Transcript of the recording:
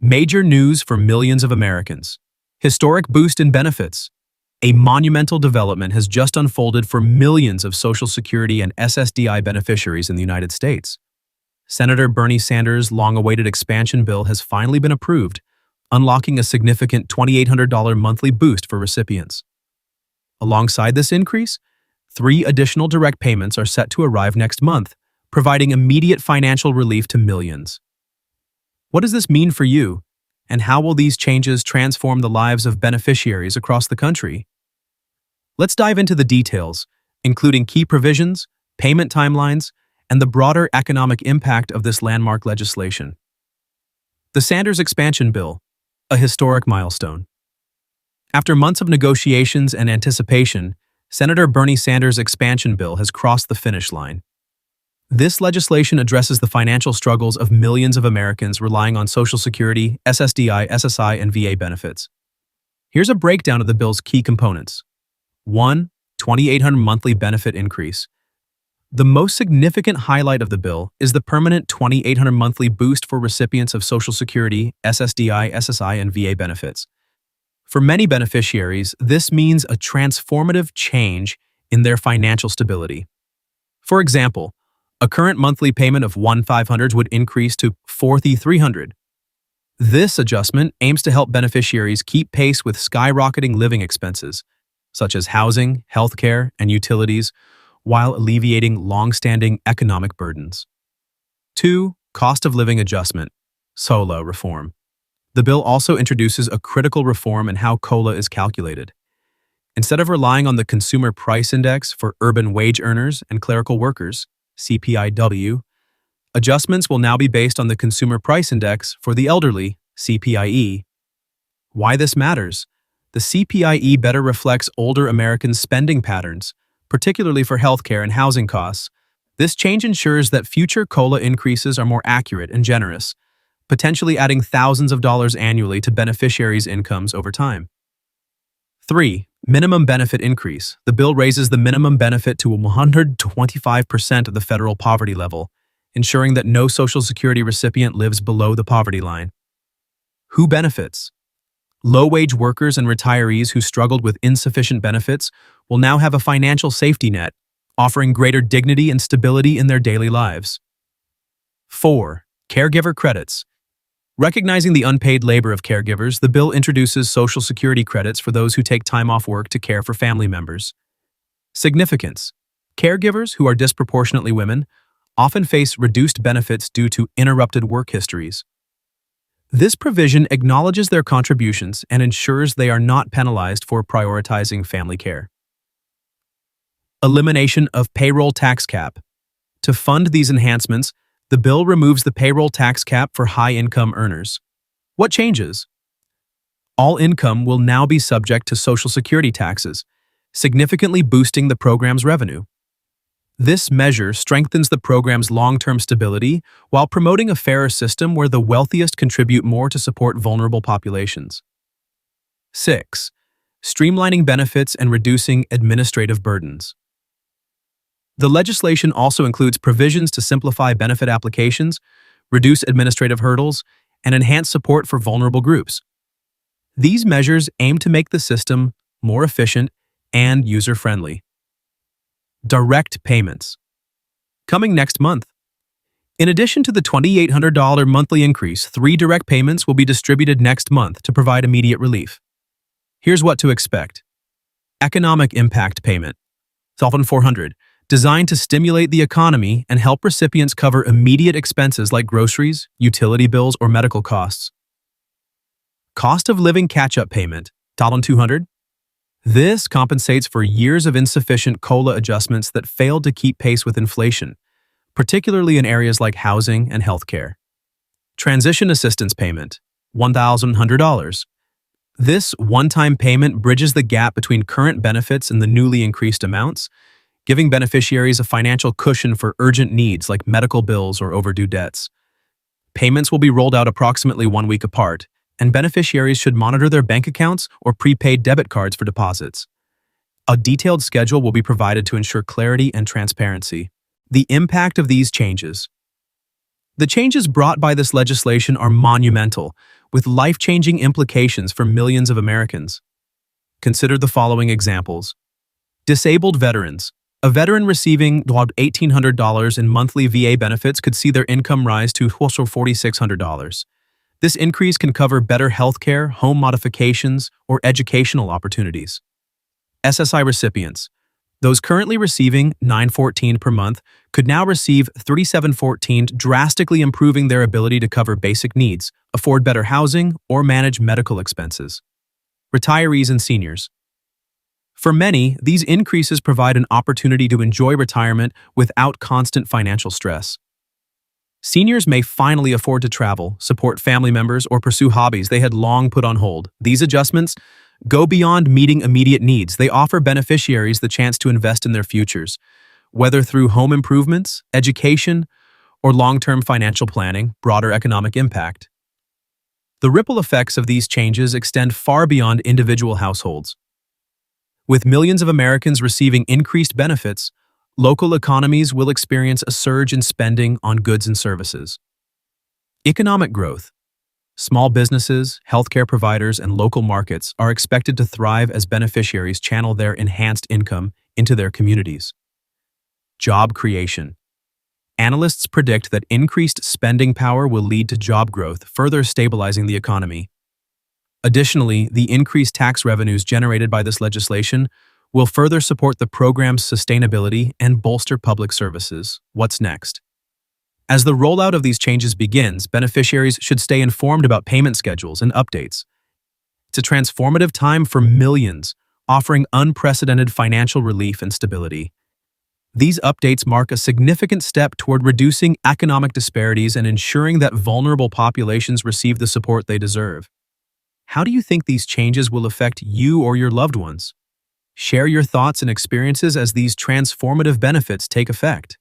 Major news for millions of Americans. Historic boost in benefits. A monumental development has just unfolded for millions of Social Security and SSDI beneficiaries in the United States. Senator Bernie Sanders' long-awaited expansion bill has finally been approved, unlocking a significant $2,800 monthly boost for recipients. Alongside this increase, 3 additional direct payments are set to arrive next month, providing immediate financial relief to millions. What does this mean for you, and how will these changes transform the lives of beneficiaries across the country? Let's dive into the details, including key provisions, payment timelines, and the broader economic impact of this landmark legislation. The Sanders Expansion Bill, a historic milestone. After months of negotiations and anticipation, Senator Bernie Sanders' expansion bill has crossed the finish line. This legislation addresses the financial struggles of millions of Americans relying on Social Security, SSDI, SSI, and VA benefits. Here's a breakdown of the bill's key components. 1. $2,800 monthly benefit increase. The most significant highlight of the bill is the permanent $2,800 monthly boost for recipients of Social Security, SSDI, SSI, and VA benefits. For many beneficiaries, this means a transformative change in their financial stability. For example, a current monthly payment of $1,500 would increase to $4,300. This adjustment aims to help beneficiaries keep pace with skyrocketing living expenses, such as housing, healthcare, and utilities, while alleviating long-standing economic burdens. 2. Cost of living adjustment, SOLA reform. The bill also introduces a critical reform in how COLA is calculated. Instead of relying on the Consumer Price Index for urban wage earners and clerical workers, CPIW, adjustments will now be based on the Consumer Price Index for the elderly, CPIE. Why this matters? The CPIE better reflects older Americans' spending patterns, particularly for healthcare and housing costs. This change ensures that future COLA increases are more accurate and generous, potentially adding thousands of dollars annually to beneficiaries' incomes over time. 3. Minimum benefit increase. The bill raises the minimum benefit to 125% of the federal poverty level, ensuring that no Social Security recipient lives below the poverty line. Who benefits? Low-wage workers and retirees who struggled with insufficient benefits will now have a financial safety net, offering greater dignity and stability in their daily lives. 4. Caregiver credits. Recognizing the unpaid labor of caregivers, the bill introduces Social Security credits for those who take time off work to care for family members. Significance. Caregivers, who are disproportionately women, often face reduced benefits due to interrupted work histories. This provision acknowledges their contributions and ensures they are not penalized for prioritizing family care. Elimination of payroll tax cap. To fund these enhancements, the bill removes the payroll tax cap for high-income earners. What changes? All income will now be subject to Social Security taxes, significantly boosting the program's revenue. This measure strengthens the program's long-term stability while promoting a fairer system where the wealthiest contribute more to support vulnerable populations. 6. Streamlining benefits and reducing administrative burdens. The legislation also includes provisions to simplify benefit applications, reduce administrative hurdles, and enhance support for vulnerable groups. These measures aim to make the system more efficient and user-friendly. Direct payments. Coming next month. In addition to the $2,800 monthly increase, 3 direct payments will be distributed next month to provide immediate relief. Here's what to expect. Economic impact payment, $1,400, designed to stimulate the economy and help recipients cover immediate expenses like groceries, utility bills, or medical costs. Cost of living catch-up payment, $200. This compensates for years of insufficient COLA adjustments that failed to keep pace with inflation, particularly in areas like housing and healthcare. Transition assistance payment, $1,100. This one-time payment bridges the gap between current benefits and the newly increased amounts, giving beneficiaries a financial cushion for urgent needs like medical bills or overdue debts. Payments will be rolled out approximately 1 week apart, and beneficiaries should monitor their bank accounts or prepaid debit cards for deposits. A detailed schedule will be provided to ensure clarity and transparency. The impact of these changes. The changes brought by this legislation are monumental, with life-changing implications for millions of Americans. Consider the following examples. Disabled veterans. A veteran receiving $1,800 in monthly VA benefits could see their income rise to $4,600. This increase can cover better health care, home modifications, or educational opportunities. SSI recipients. Those currently receiving $914 per month could now receive $3,714, drastically improving their ability to cover basic needs, afford better housing, or manage medical expenses. Retirees and seniors. For many, these increases provide an opportunity to enjoy retirement without constant financial stress. Seniors may finally afford to travel, support family members, or pursue hobbies they had long put on hold. These adjustments go beyond meeting immediate needs. They offer beneficiaries the chance to invest in their futures, whether through home improvements, education, or long-term financial planning. Broader economic impact. The ripple effects of these changes extend far beyond individual households. With millions of Americans receiving increased benefits, local economies will experience a surge in spending on goods and services. Economic growth. Small businesses, healthcare providers, and local markets are expected to thrive as beneficiaries channel their enhanced income into their communities. Job creation. Analysts predict that increased spending power will lead to job growth, further stabilizing the economy. Additionally, the increased tax revenues generated by this legislation will further support the program's sustainability and bolster public services. What's next? As the rollout of these changes begins, beneficiaries should stay informed about payment schedules and updates. It's a transformative time for millions, offering unprecedented financial relief and stability. These updates mark a significant step toward reducing economic disparities and ensuring that vulnerable populations receive the support they deserve. How do you think these changes will affect you or your loved ones? Share your thoughts and experiences as these transformative benefits take effect.